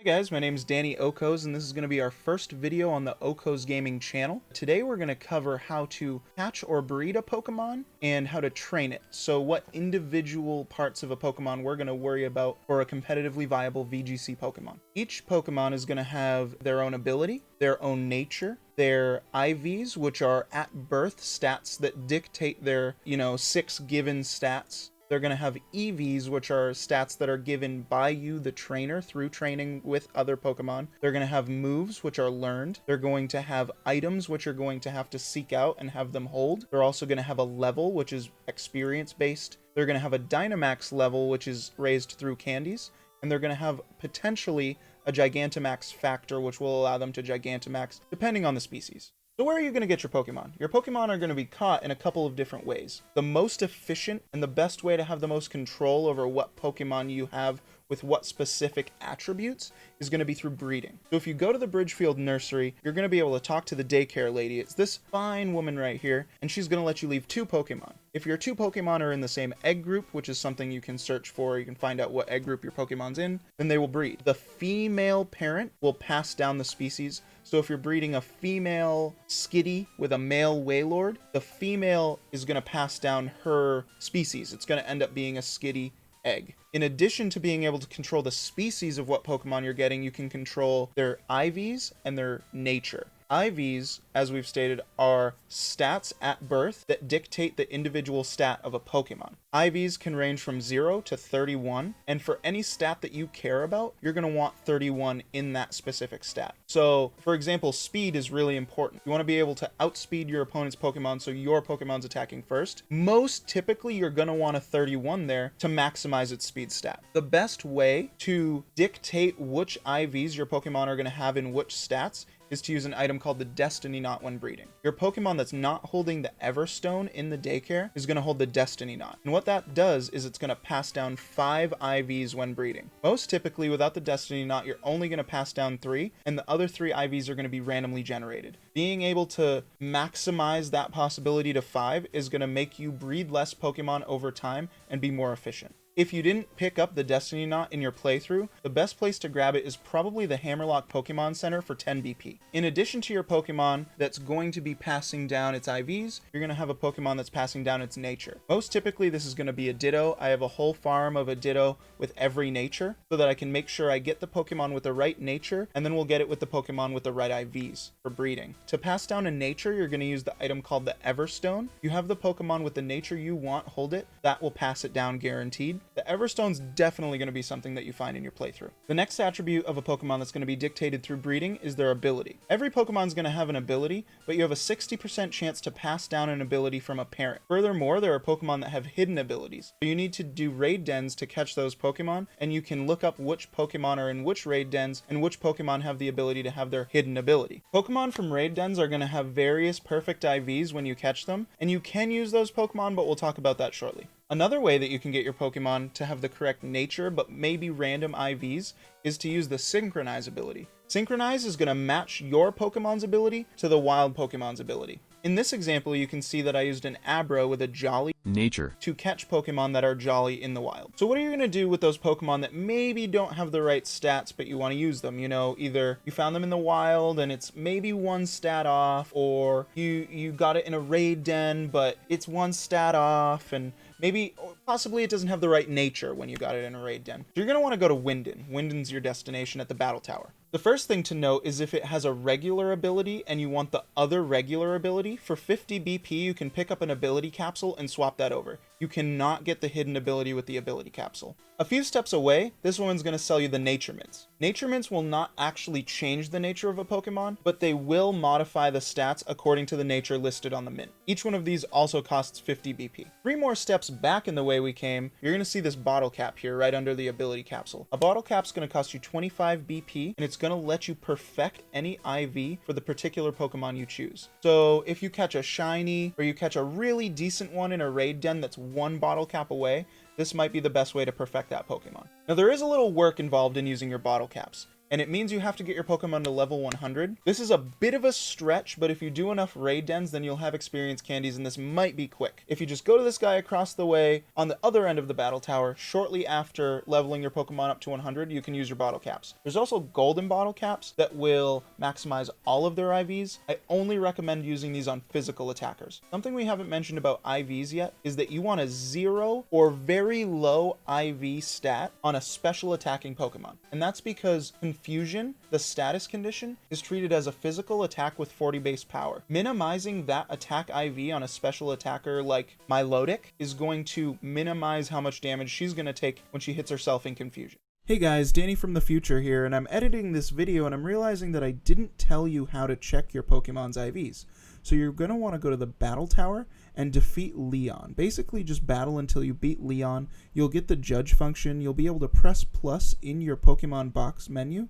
Hi guys, my name is DannyOHKOs and this is going to be our first video on the OHKOs gaming channel. Today we're going to cover how to catch or breed a Pokemon and how to train it. So what individual parts of a Pokemon we're going to worry about for a competitively viable VGC Pokemon. Each Pokemon is going to have their own ability, their own nature, their IVs, which are at birth stats that dictate their, 6 given stats. They're going to have EVs, which are stats that are given by you, the trainer, through training with other Pokemon. They're going to have moves, which are learned. They're going to have items, which you're going to have to seek out and have them hold. They're also going to have a level, which is experience-based. They're going to have a Dynamax level, which is raised through candies. And they're going to have potentially a Gigantamax factor, which will allow them to Gigantamax, depending on the species. So where are you going to get your Pokemon? Your Pokemon are going to be caught in a couple of different ways. The most efficient and the best way to have the most control over what Pokemon you have with what specific attributes is going to be through breeding. So if you go to the Bridgefield Nursery, you're going to be able to talk to the daycare lady. It's this fine woman right here, and she's going to let you leave 2 Pokemon. If your 2 Pokemon are in the same egg group, which is something you can search for, you can find out what egg group your Pokemon's in, then they will breed. The female parent will pass down the species. So if you're breeding a female Skitty with a male Wailord, the female is going to pass down her species. It's going to end up being a Skitty egg. In addition to being able to control the species of what Pokemon you're getting, you can control their IVs and their nature. IVs, as we've stated, are stats at birth that dictate the individual stat of a Pokemon. IVs can range from 0 to 31, and for any stat that you care about, you're going to want 31 in that specific stat. So, for example, speed is really important. You want to be able to outspeed your opponent's Pokemon so your Pokemon's attacking first. Most typically, you're going to want a 31 there to maximize its speed stat. The best way to dictate which IVs your Pokemon are going to have in which stats is to use an item called the Destiny Knot when breeding. Your Pokemon that's not holding the Everstone in the daycare is going to hold the Destiny Knot. And what that does is it's going to pass down 5 IVs when breeding. Most typically, without the Destiny Knot, you're only going to pass down 3, and the other 3 IVs are going to be randomly generated. Being able to maximize that possibility to 5 is going to make you breed less Pokemon over time and be more efficient. If you didn't pick up the Destiny Knot in your playthrough, the best place to grab it is probably the Hammerlock Pokemon Center for 10 BP. In addition to your Pokemon that's going to be passing down its IVs, you're going to have a Pokemon that's passing down its nature. Most typically, this is going to be a Ditto. I have a whole farm of a Ditto with every nature so that I can make sure I get the Pokemon with the right nature, and then we'll get it with the Pokemon with the right IVs for breeding. To pass down a nature, you're going to use the item called the Everstone. You have the Pokemon with the nature you want, hold it. That will pass it down guaranteed. The Everstone's definitely going to be something that you find in your playthrough. The next attribute of a Pokemon that's going to be dictated through breeding is their ability. Every Pokemon's going to have an ability, but you have a 60% chance to pass down an ability from a parent. Furthermore, there are Pokemon that have hidden abilities. So you need to do raid dens to catch those Pokemon, and you can look up which Pokemon are in which raid dens and which Pokemon have the ability to have their hidden ability. Pokemon from raid dens are going to have various perfect IVs when you catch them, and you can use those Pokemon, but we'll talk about that shortly. Another way that you can get your Pokemon to have the correct nature, but maybe random IVs, is to use the Synchronize ability. Synchronize is going to match your Pokemon's ability to the wild Pokemon's ability. In this example, you can see that I used an Abra with a Jolly nature to catch Pokemon that are Jolly in the wild. So what are you going to do with those Pokemon that maybe don't have the right stats, but you want to use them? Either you found them in the wild and it's maybe 1 stat off, or you got it in a raid den, but it's 1 stat off, and maybe, or possibly it doesn't have the right nature when you got it in a raid den. So you're going to want to go to Winden. Winden's your destination at the battle tower. The first thing to note is if it has a regular ability and you want the other regular ability, for 50 BP you can pick up an ability capsule and swap that over. You cannot get the hidden ability with the ability capsule. A few steps away, this woman's going to sell you the Nature Mints. Nature Mints will not actually change the nature of a Pokemon, but they will modify the stats according to the nature listed on the mint. Each one of these also costs 50 BP. 3 more steps back in the way we came, you're going to see this bottle cap here right under the ability capsule. A bottle cap's going to cost you 25 BP, and it's going to let you perfect any IV for the particular Pokemon you choose. So if you catch a shiny, or you catch a really decent one in a raid den that's 1 bottle cap away, this might be the best way to perfect that Pokemon. Now there is a little work involved in using your bottle caps. and it means you have to get your Pokemon to level 100. This is a bit of a stretch, but if you do enough raid dens, then you'll have experience candies, and this might be quick. If you just go to this guy across the way on the other end of the battle tower, shortly after leveling your Pokemon up to 100, you can use your bottle caps. There's also golden bottle caps that will maximize all of their IVs. I only recommend using these on physical attackers. Something we haven't mentioned about IVs yet is that you want a 0 or very low IV stat on a special attacking Pokemon. And that's because Confusion, the status condition, is treated as a physical attack with 40 base power. Minimizing that attack IV on a special attacker like Milotic is going to minimize how much damage she's going to take when she hits herself in Confusion. Hey guys, Danny from the future here, and I'm editing this video and I'm realizing that I didn't tell you how to check your Pokemon's IVs. So you're going to want to go to the battle tower and defeat Leon. Basically just battle until you beat Leon. You'll get the judge function. You'll be able to press plus in your Pokemon box menu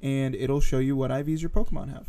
and it'll show you what IVs your Pokemon have.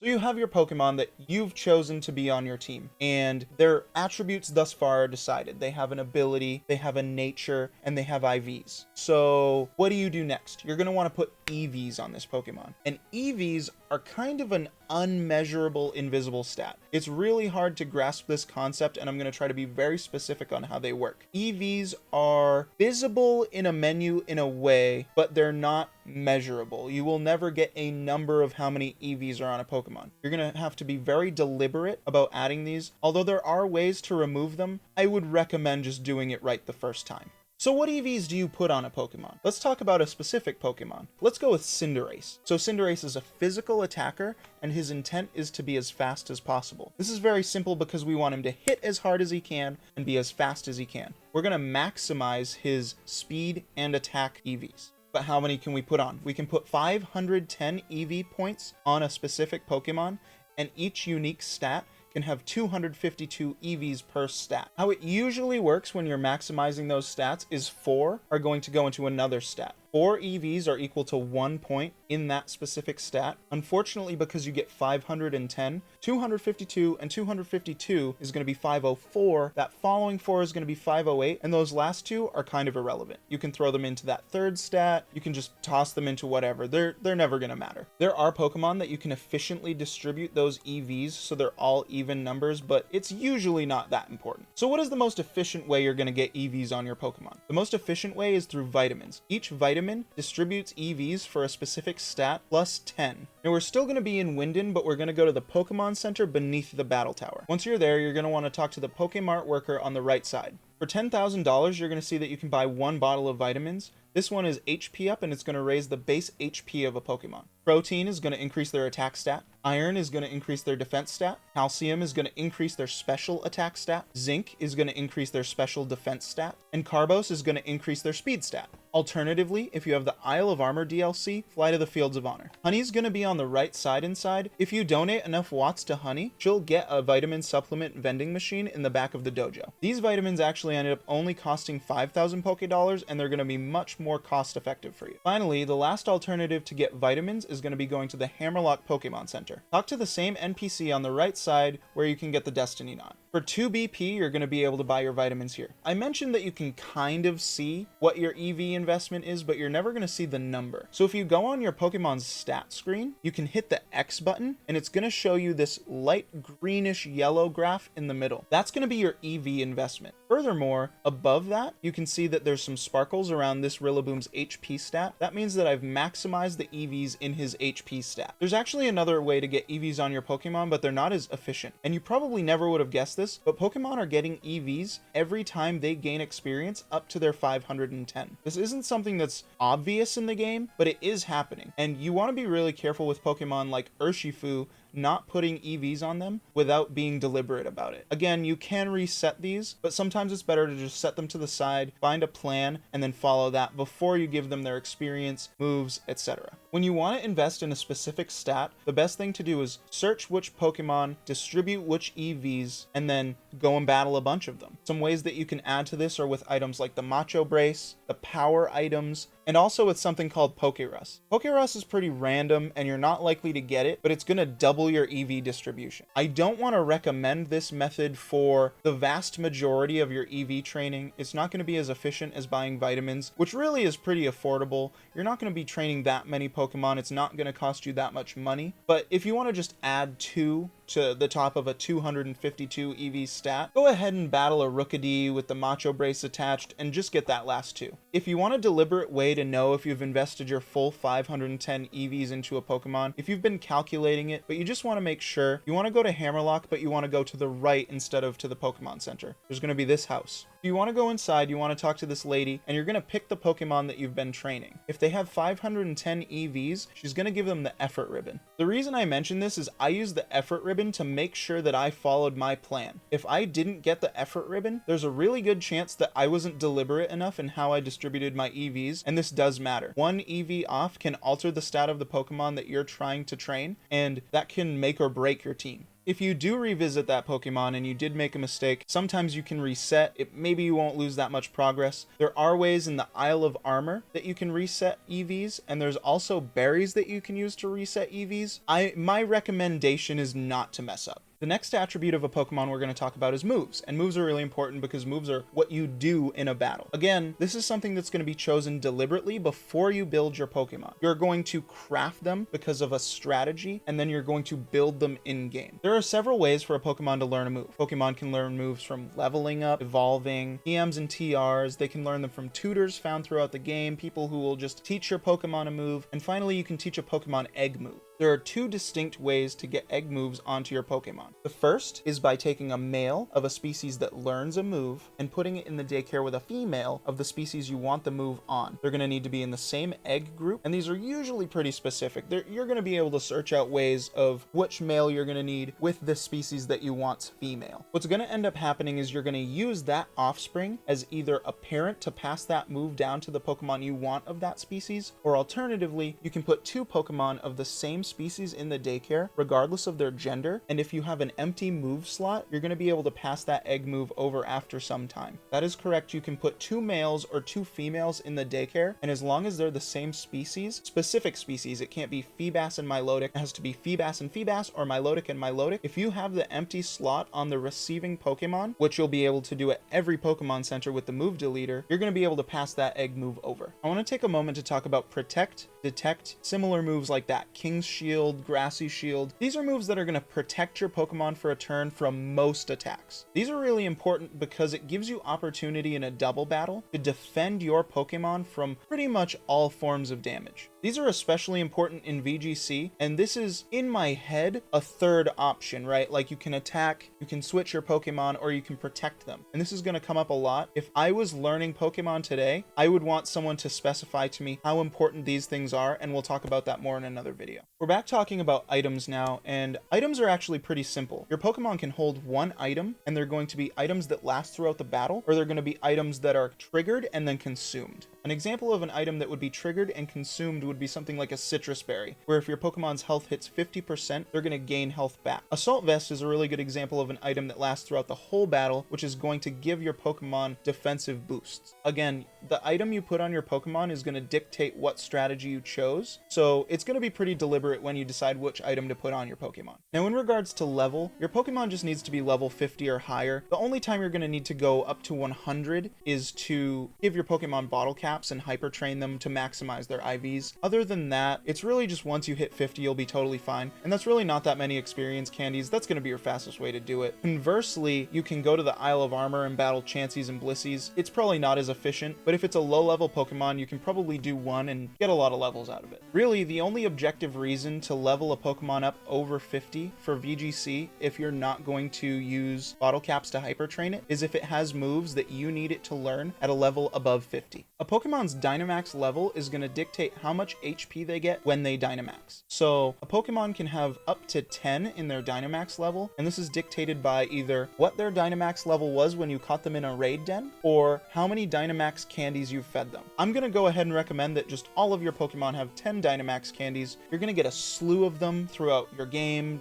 So you have your Pokemon that you've chosen to be on your team, and their attributes thus far are decided. They have an ability, they have a nature, and they have IVs. So what do you do next? You're going to want to put EVs on this Pokemon. And EVs are kind of an unmeasurable invisible stat. It's really hard to grasp this concept, and I'm going to try to be very specific on how they work. EVs are visible in a menu in a way, but they're not measurable. You will never get a number of how many EVs are on a Pokemon. You're going to have to be very deliberate about adding these. Although there are ways to remove them, I would recommend just doing it right the first time. So what EVs do you put on a Pokemon? Let's talk about a specific Pokemon. Let's go with Cinderace. So Cinderace is a physical attacker, and his intent is to be as fast as possible. This is very simple because we want him to hit as hard as he can and be as fast as he can. We're going to maximize his speed and attack EVs. But how many can we put on? We can put 510 EV points on a specific Pokemon, and each unique stat can have 252 EVs per stat. How it usually works when you're maximizing those stats is 4 are going to go into another stat. 4 EVs are equal to 1 point in that specific stat. Unfortunately, because you get 510, 252 and 252 is going to be 504. That following 4 is going to be 508, and those last 2 are kind of irrelevant. You can throw them into that third stat. You can just toss them into whatever. They're never going to matter. There are Pokemon that you can efficiently distribute those EVs so they're all even numbers, but it's usually not that important. So what is the most efficient way you're going to get EVs on your Pokemon? The most efficient way is through vitamins. Each vitamin distributes EVs for a specific stat plus 10. Now we're still going to be in Winden, but we're going to go to the Pokemon Center beneath the battle tower. Once you're there, you're going to want to talk to the Pokemart worker on the right side. For $10,000, you're going to see that you can buy 1 bottle of vitamins. This one is HP up, and it's going to raise the base HP of a Pokemon. Protein is going to increase their attack stat. Iron is going to increase their defense stat. Calcium is going to increase their special attack stat. Zinc is going to increase their special defense stat. And Carbos is going to increase their speed stat. Alternatively, if you have the Isle of Armor DLC, fly to the Fields of Honor. Honey's going to be on the right side inside. If you donate enough watts to Honey, she'll get a vitamin supplement vending machine in the back of the dojo. These vitamins actually ended up only costing 5,000 Poké-Dollars, and they're going to be much more cost effective for you. Finally, the last alternative to get vitamins is going to be going to the Hammerlock Pokemon Center. Talk to the same NPC on the right side where you can get the Destiny Knot. For 2 BP, you're going to be able to buy your vitamins here. I mentioned that you can kind of see what your EV investment is, but you're never going to see the number. So if you go on your Pokemon's stat screen, you can hit the X button, and it's going to show you this light greenish yellow graph in the middle. That's going to be your EV investment. Furthermore, above that, you can see that there's some sparkles around this Rillaboom's HP stat. That means that I've maximized the EVs in his HP stat. There's actually another way to get EVs on your Pokemon, but they're not as efficient. And you probably never would have guessed this, but Pokemon are getting EVs every time they gain experience up to their 510. This isn't something that's obvious in the game, but it is happening. And you want to be really careful with Pokemon like Urshifu not putting EVs on them without being deliberate about it. Again, you can reset these, but sometimes it's better to just set them to the side, find a plan, and then follow that before you give them their experience, moves, etc. When you want to invest in a specific stat, the best thing to do is search which Pokemon, distribute which EVs, and then go and battle a bunch of them. Some ways that you can add to this are with items like the Macho Brace, the power items, and also with something called Pokerus. Pokerus is pretty random and you're not likely to get it, but it's going to double your EV distribution. I don't want to recommend this method for the vast majority of your EV training. It's not going to be as efficient as buying vitamins, which really is pretty affordable. You're not going to be training that many Pokemon. It's not going to cost you that much money. But if you want to just add 2 to the top of a 252 EV stat, go ahead and battle a Rookidee with the Macho Brace attached and just get that last 2. If you want a deliberate way to know if you've invested your full 510 EVs into a Pokemon, if you've been calculating it, but you just want to make sure, you want to go to Hammerlock, but you want to go to the right instead of to the Pokemon Center. There's going to be this house. If you want to go inside, you want to talk to this lady, and you're going to pick the Pokemon that you've been training. If they have 510 EVs, she's going to give them the effort ribbon. The reason I mention this is I use the effort ribbon to make sure that I followed my plan. If I didn't get the effort ribbon, there's a really good chance that I wasn't deliberate enough in how I distributed my EVs, and this does matter. 1 EV off can alter the stat of the Pokemon that you're trying to train, and that can make or break your team. If you do revisit that Pokemon and you did make a mistake, sometimes you can reset. Maybe you won't lose that much progress. There are ways in the Isle of Armor that you can reset EVs, and there's also berries that you can use to reset EVs. My recommendation is not to mess up. The next attribute of a Pokemon we're going to talk about is moves, and moves are really important because moves are what you do in a battle. Again, this is something that's going to be chosen deliberately before you build your Pokemon. You're going to craft them because of a strategy, and then you're going to build them in-game. There are several ways for a Pokemon to learn a move. Pokemon can learn moves from leveling up, evolving, TMs and TRs. They can learn them from tutors found throughout the game, people who will just teach your Pokemon a move, and finally you can teach a Pokemon egg move. There are 2 distinct ways to get egg moves onto your Pokemon. The first is by taking a male of a species that learns a move and putting it in the daycare with a female of the species you want the move on. They're going to need to be in the same egg group, and these are usually pretty specific. You're going to be able to search out ways of which male you're going to need with this species that you want female. What's going to end up happening is you're going to use that offspring as either a parent to pass that move down to the Pokemon you want of that species, or alternatively, you can put 2 Pokemon of the same species in the daycare regardless of their gender, and if you have an empty move slot, you're going to be able to pass that egg move over after some time. That is correct. You can put 2 males or 2 females in the daycare, and as long as they're the same species, specific species, it can't be Feebas and Milotic, it has to be Feebas and Feebas or Milotic and Milotic. If you have the empty slot on the receiving Pokemon, which you'll be able to do at every Pokemon Center with the move deleter, you're going to be able to pass that egg move over. I want to take a moment to talk about Protect, Detect, similar moves like that. King's Shield, Grassy Shield. These are moves that are going to protect your Pokemon for a turn from most attacks. These are really important because it gives you opportunity in a double battle to defend your Pokemon from pretty much all forms of damage. These are especially important in VGC, and this is, in my head, a third option, right? Like you can attack, you can switch your Pokemon, or you can protect them. And this is going to come up a lot. If I was learning Pokemon today, I would want someone to specify to me how important these things are, and we'll talk about that more in another video. We're back talking about items now, and items are actually pretty simple. Your Pokemon can hold 1 item, and they're going to be items that last throughout the battle, or they're going to be items that are triggered and then consumed. An example of an item that would be triggered and consumed would be something like a citrus berry, where if your Pokemon's health hits 50%, they're going to gain health back. Assault Vest is a really good example of an item that lasts throughout the whole battle, which is going to give your Pokemon defensive boosts. Again, the item you put on your Pokemon is going to dictate what strategy you chose, so it's going to be pretty deliberate when you decide which item to put on your Pokemon. Now, in regards to level, your Pokemon just needs to be level 50 or higher. The only time you're going to need to go up to 100 is to give your Pokemon bottle caps and hyper train them to maximize their IVs. Other than that, it's really just once you hit 50, you'll be totally fine. And that's really not that many experience candies. That's going to be your fastest way to do it. Conversely, you can go to the Isle of Armor and battle Chanseys and Blissies. It's probably not as efficient, but if it's a low level Pokemon, you can probably do one and get a lot of levels out of it. Really, the only objective reason to level a Pokemon up over 50 for VGC, if you're not going to use bottle caps to hyper train it, is if it has moves that you need it to learn at a level above 50. A Pokemon's Dynamax level is going to dictate how much HP they get when they Dynamax. So a Pokemon can have up to 10 in their Dynamax level, and this is dictated by either what their Dynamax level was when you caught them in a raid den, or how many Dynamax candies you've fed them. I'm going to go ahead and recommend that just all of your Pokemon have 10 Dynamax candies. You're going to get a slew of them throughout your game,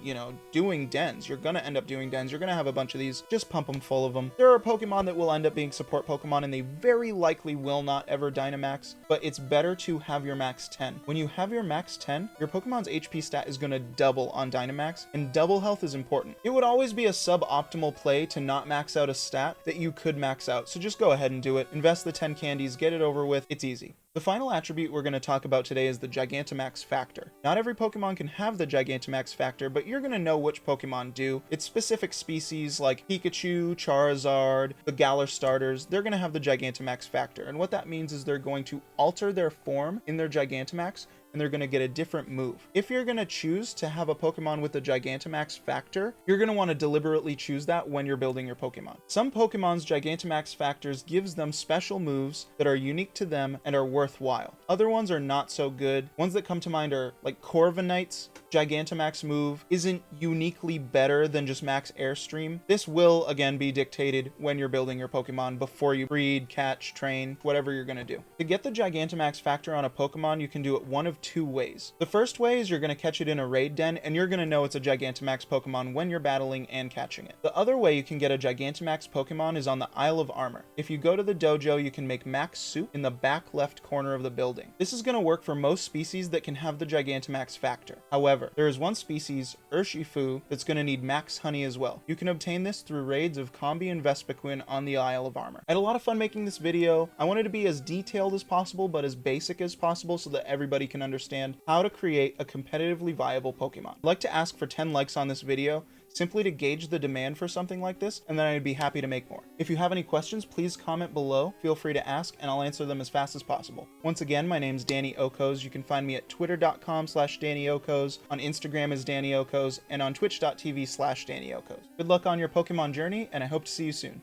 doing dens. You're going to end up doing dens. You're going to have a bunch of these. Just pump them full of them. There are Pokemon that will end up being support Pokemon, and they very likely will not ever or Dynamax, but it's better to have your max 10. When you have your max 10, your Pokemon's HP stat is going to double on Dynamax, and double health is important. It would always be a suboptimal play to not max out a stat that you could max out, so just go ahead and do it. Invest the 10 candies, get it over with, it's easy. The final attribute we're going to talk about today is the Gigantamax factor. Not every Pokemon can have the Gigantamax factor, but you're going to know which Pokemon do. It's specific species like Pikachu, Charizard, the Galar starters, they're going to have the Gigantamax factor. And what that means is they're going to alter their form in their Gigantamax, and they're going to get a different move. If you're going to choose to have a Pokemon with the Gigantamax factor, you're going to want to deliberately choose that when you're building your Pokemon. Some Pokemon's Gigantamax factors gives them special moves that are unique to them and are worthwhile. Other ones are not so good. Ones that come to mind are like Corviknight's Gigantamax move isn't uniquely better than just Max Airstream. This will again be dictated when you're building your Pokemon before you breed, catch, train, whatever you're going to do. To get the Gigantamax factor on a Pokemon, you can do it one of two ways. The first way is you're going to catch it in a raid den, and you're going to know it's a Gigantamax Pokemon when you're battling and catching it. The other way you can get a Gigantamax Pokemon is on the Isle of Armor. If you go to the dojo, you can make Max Soup in the back left corner of the building. This is going to work for most species that can have the Gigantamax factor. However, there is one species, Urshifu, that's going to need Max Honey as well. You can obtain this through raids of Combi and Vespiquen on the Isle of Armor. I had a lot of fun making this video. I wanted to be as detailed as possible, but as basic as possible so that everybody can understand how to create a competitively viable Pokemon. I'd like to ask for 10 likes on this video, simply to gauge the demand for something like this, and then I'd be happy to make more. If you have any questions, please comment below. Feel free to ask, and I'll answer them as fast as possible. Once again, my name's DannyOHKOs. You can find me at twitter.com/DannyOHKOs, on Instagram as DannyOHKOs, and on twitch.tv/DannyOHKOs. Good luck on your Pokemon journey, and I hope to see you soon.